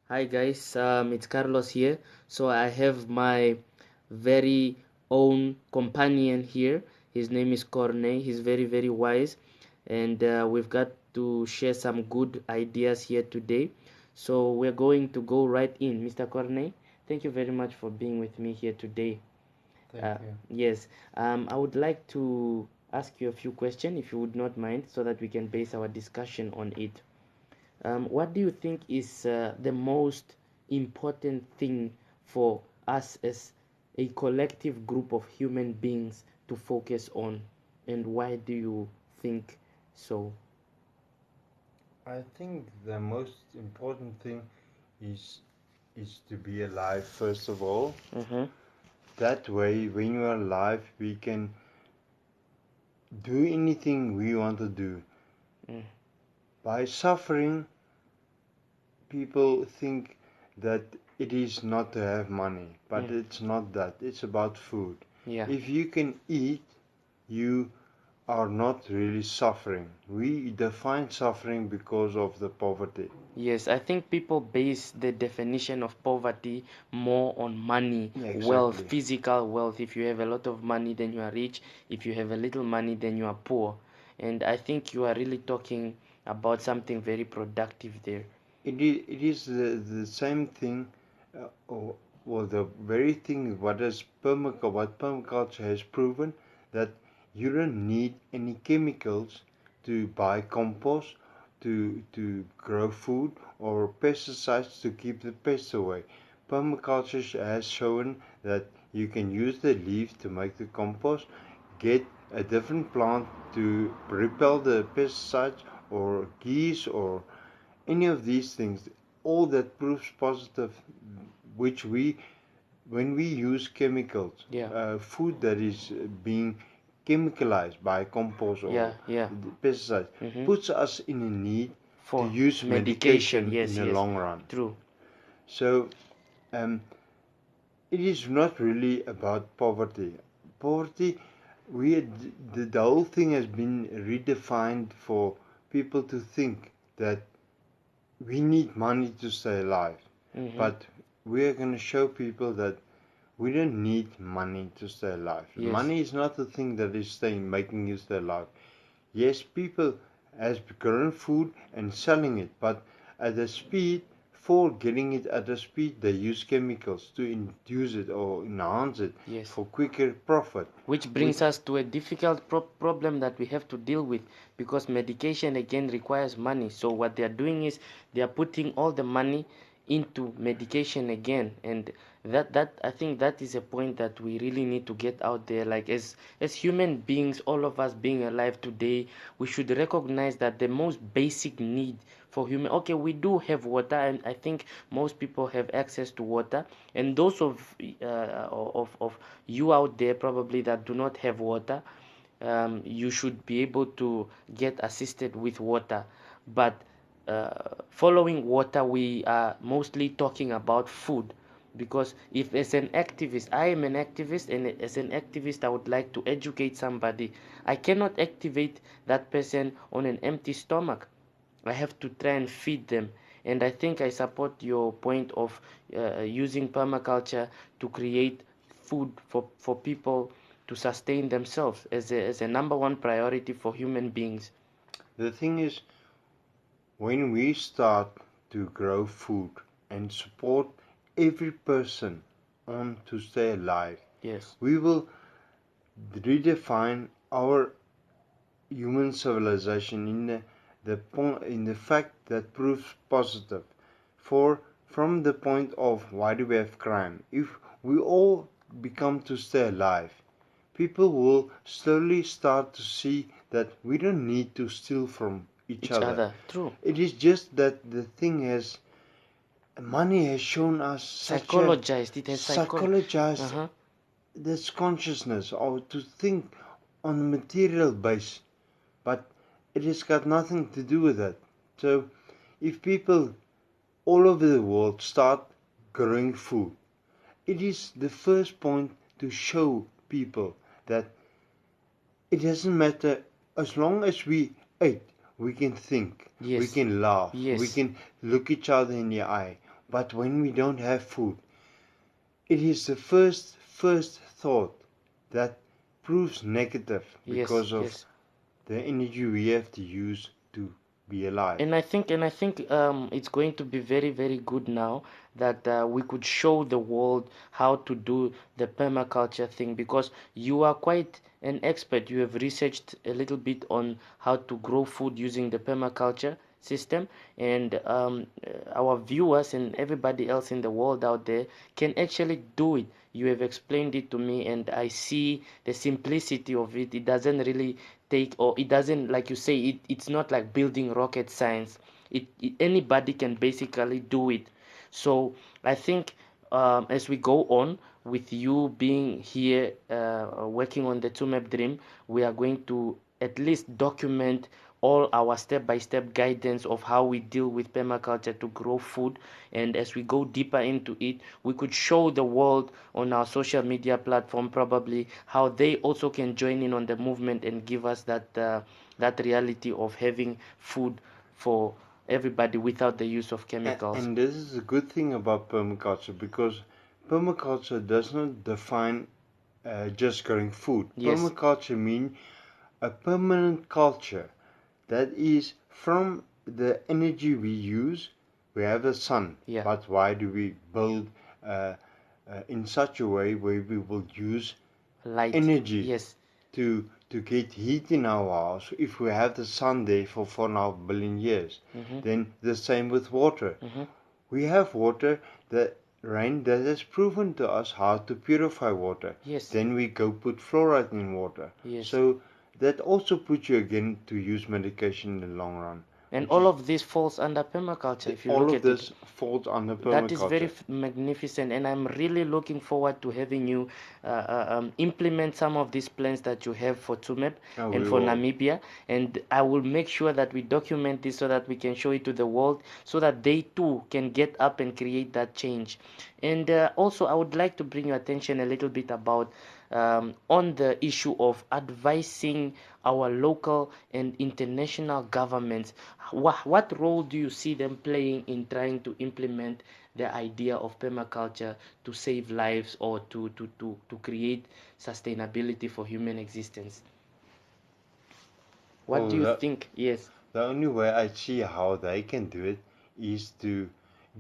Hi guys, it's Carlos here. So I have my very own companion here. His name is Corne. He's very wise, and we've got to share some good ideas here today. So we're going to go right in. Mr. Corne, thank you very much for being with me here today. Thank you. Yes, I would like to ask you a few questions if you would not mind, so that we can base our discussion on it. What do you think is the most important thing for us as a collective group of human beings to focus on, and why do you think so? I think the most important thing is is to be alive first of all. Mm-hmm. That way, when you are alive, we can do anything we want to do. Mm. By suffering, people think that it is not to have money, but Mm. it's not that. It's about food. Yeah. If you can eat, you are not really suffering. We define suffering because of the poverty. Yes, I think people base the definition of poverty more on money, Yeah, wealth, exactly. physical wealth. If you have a lot of money, then you are rich. If you have a little money, then you are poor. And I think you are really talking about something very productive there. It is the same thing, or the very thing what permaculture has proven, that you don't need any chemicals to buy compost, to grow food, or pesticides to keep the pests away. Permaculture has shown that you can use the leaf to make the compost, get a different plant to repel the pesticides, or geese, or any of these things, all that proves positive, which we, when we use chemicals, Yeah. food that is being chemicalized by compost or Yeah, yeah. pesticides, Mm-hmm. puts us in a need to For use medication, medication in yes, the yes. long run. True. So um, it is not really about poverty. Poverty, the whole thing has been redefined for people to think that we need money to stay alive. Mm-hmm. But we are going to show people that we don't need money to stay alive. Yes. Money is not the thing that is making you stay alive. Yes, people has grown food and selling it, but at a speed, for getting it at a speed, they use chemicals to induce it or enhance it Yes. for quicker profit. Which Which, brings us to a difficult problem that we have to deal with, because medication again requires money. So what they are doing is they are putting all the money into medication again, and that I think that is a point that we really need to get out there. Like, as human beings, all of us being alive today, we should recognize that the most basic need for human, okay, we do have water, and I think most people have access to water, and those of you out there probably that do not have water, you should be able to get assisted with water. But following water, we are mostly talking about food, because if as an activist, I am an activist, and as an activist I would like to educate somebody, I cannot activate that person on an empty stomach. I have to try and feed them. And I think I support your point of using permaculture to create food for people to sustain themselves as a number one priority for human beings. the thing is, when we start to grow food and support every person on to stay alive, Yes. we will redefine our human civilization in in the fact that proves positive. For from the point of why do we have crime? If we all become to stay alive, people will slowly start to see that we don't need to steal from each Each other. other. True. It is just that the thing has money has shown us such a Psychologized. It has psychologized Uh-huh. this consciousness or to think on a material base, but it has got nothing to do with that. So if people all over the world start growing food, it is the first point to show people that it doesn't matter, as long as we eat, we can think, we Yes. can laugh, we Yes. can look each other in the eye. But when we don't have food, it is the first thought that proves negative Yes, because of yes. the energy we have to use to be alive. And I think it's going to be very, very good now that we could show the world how to do the permaculture thing, because you are quite an expert. You have researched a little bit on how to grow food using the permaculture system, and our viewers and everybody else in the world out there can actually do it. You have explained it to me, and I see the simplicity of it. It doesn't really take, or it doesn't, like you say, it's not like building rocket science. Anybody can basically do it. So I think as we go on with you being here working on the two map dream, we are going to at least document all our step-by-step guidance of how we deal with permaculture to grow food. And as we go deeper into it, we could show the world on our social media platform probably how they also can join in on the movement and give us that reality of having food for everybody without the use of chemicals. And this is a good thing about permaculture, because permaculture does not define just growing food. Yes. Permaculture means a permanent culture that is from the energy we use. We have the sun, Yeah. but why do we build in such a way where we will use Light. energy Yes. to get heat in our house? If we have the sun there for 4.5 billion years, then the same with water. We have water, the rain that has proven to us how to purify water. Yes. Then we go put fluoride in water. Yes. So that also puts you again to use medication in the long run. And Which all is, of this falls under permaculture if you all look of at it. this falls under That is very permaculture. magnificent, and I'm really looking forward to having you implement some of these plans that you have for Tumep Oh, and we for will. Namibia. And I will make sure that we document this so that we can show it to the world, so that they too can get up and create that change. And also, I would like to bring your attention a little bit about on the issue of advising our local and international governments. What role do you see them playing in trying to implement the idea of permaculture to save lives, or to create sustainability for human existence? What do Oh, you think? Yes. the only way I see how they can do it is to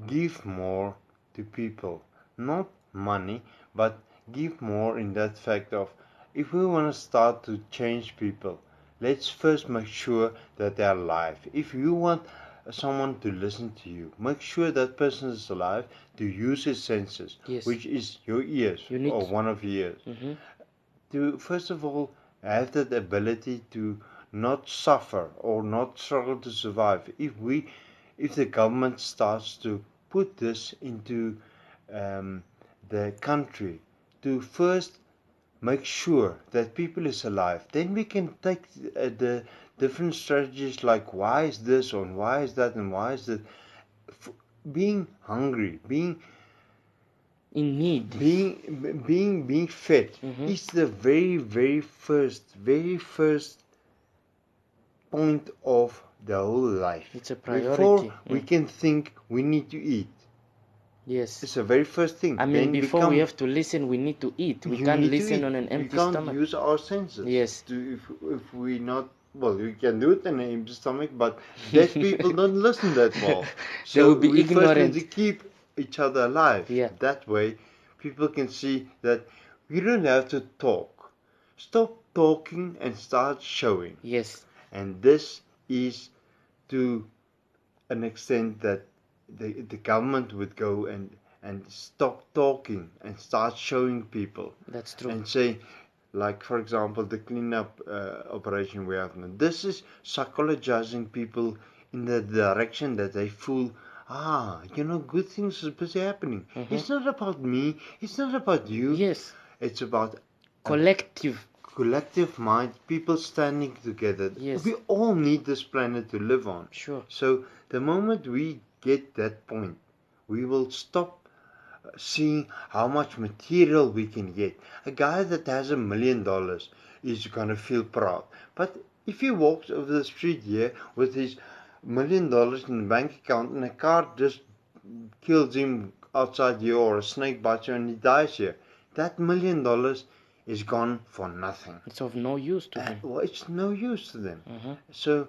give more to people. Not money, but give more in that fact of, if we want to start to change people, let's first make sure that they are alive. If you want someone to listen to you, make sure that person is alive to use his senses, Yes. which is your ears, You need or one of your ears. Mhm. To first of all have that ability to not suffer or not struggle to survive. If the government starts to put this into um, the country, to first make sure that people is alive, then we can take the different strategies, like why is this, and why is that, and why is that. Being hungry, In need. being fed is the very first point of the whole life. It's a Before priority. we can think, we need to eat. Yes. It's the very first thing. I mean, Then before we have to listen, we need to eat. We you can't need to listen eat. on an We empty can't stomach. use our senses. Yes. If we not, well, we can do it in an empty stomach, but deaf people don't listen that well. They will So be we first need ignorant. to keep each other alive. Yeah. That way, people can see that we don't have to talk. Stop talking and start showing. Yes. And this is to an extent that the government would go and stop talking and start showing people. That's true. And say, like for example, the cleanup operation we have now. This is psychologizing people in the direction that they feel, good things are busy happening. It's not about me, it's not about you. Yes. It's about Collective. collective mind, people standing together. Yes. We all need this planet to live on. Sure. So the moment we get that point, we will stop seeing how much material we can get. A guy that has $1 million is gonna feel proud. But if he walks over the street here with his $1 million in the bank account and a car just kills him outside here, or a snake bites you and he dies here, that $1 million is gone for nothing. It's of no use to them. Well, it's no use to them. Mm-hmm. So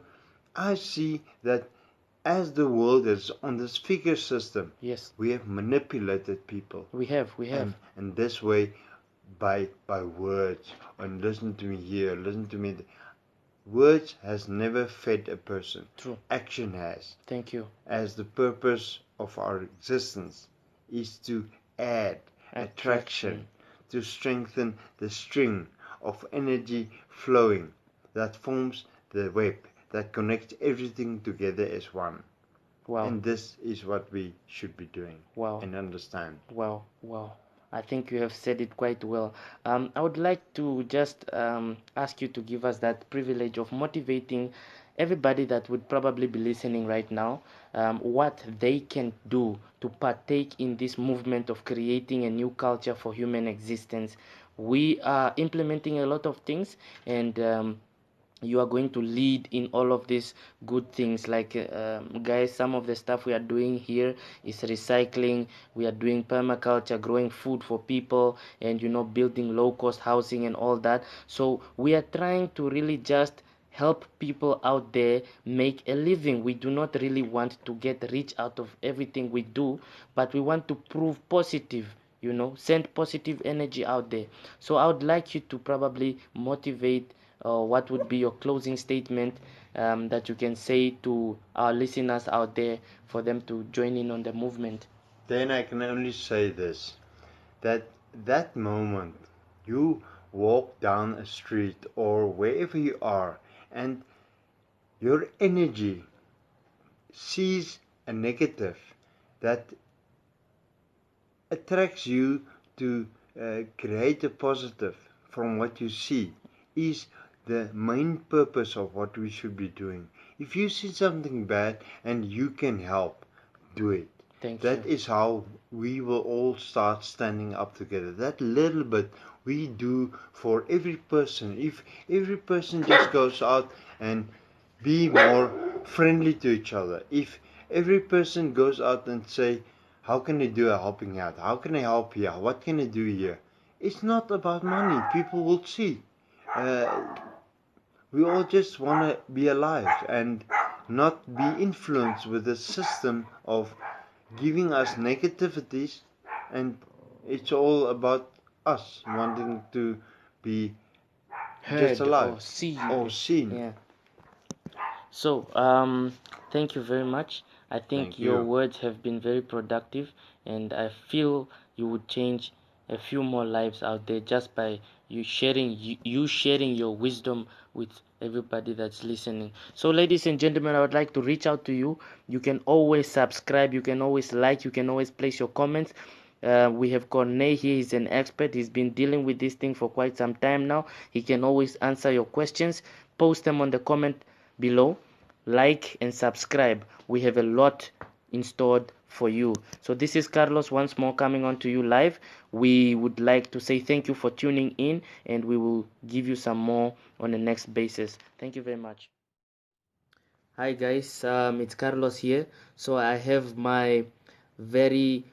I see that as the world is on this figure system, Yes, we have manipulated people. we have. And this way, by words, and listen to me here, listen to me. Words has never fed a person. True. Action has. Thank you. As the purpose of our existence is to add attraction, to strengthen the string of energy flowing that forms the web that connects everything together as one. Wow. And this is what we should be doing. Wow. And understand. Wow. Wow. I think you have said it quite well. I would like to just ask you to give us that privilege of motivating everybody that would probably be listening right now, what they can do to partake in this movement of creating a new culture for human existence. We are implementing a lot of things, and you are going to lead in all of these good things, like guys, some of the stuff we are doing here is recycling. We are doing permaculture, growing food for people, and building low cost housing and all that. So we are trying to really just help people out there make a living. We do not really want to get rich out of everything we do, but we want to prove positive, send positive energy out there. So I would like you to probably motivate, what would be your closing statement, that you can say to our listeners out there for them to join in on the movement? Then I can only say this, that moment you walk down a street or wherever you are, and your energy sees a negative that attracts you to create a positive from what you see, is the main purpose of what we should be doing. If you see something bad and you can help, do it. That is how we will all start standing up together. That little bit we do for every person. If every person just goes out and be more friendly to each other. If every person goes out and say, how can I do a helping out? How can I help here? What can I do here? It's not about money. People will see. We all just want to be alive and not be influenced with the system of giving us negativities, and it's all about us wanting to be Heard just alive or seen. Yeah. So thank you very much. I think your words have been very productive, and I feel you would change a few more lives out there just by you sharing your wisdom with everybody that's listening. So ladies and gentlemen, I would like to reach out to you. You can always subscribe, you can always like, you can always place your comments. We have Corney here. He's an expert. He's been dealing with this thing for quite some time now. He can always answer your questions. Post them on the comment below. Like and subscribe. We have a lot in store for you. So this is Carlos once more coming on to you live. We would like to say thank you for tuning in, and we will give you some more on the next basis. Thank you very much. Hi guys, it's Carlos here. So I have my very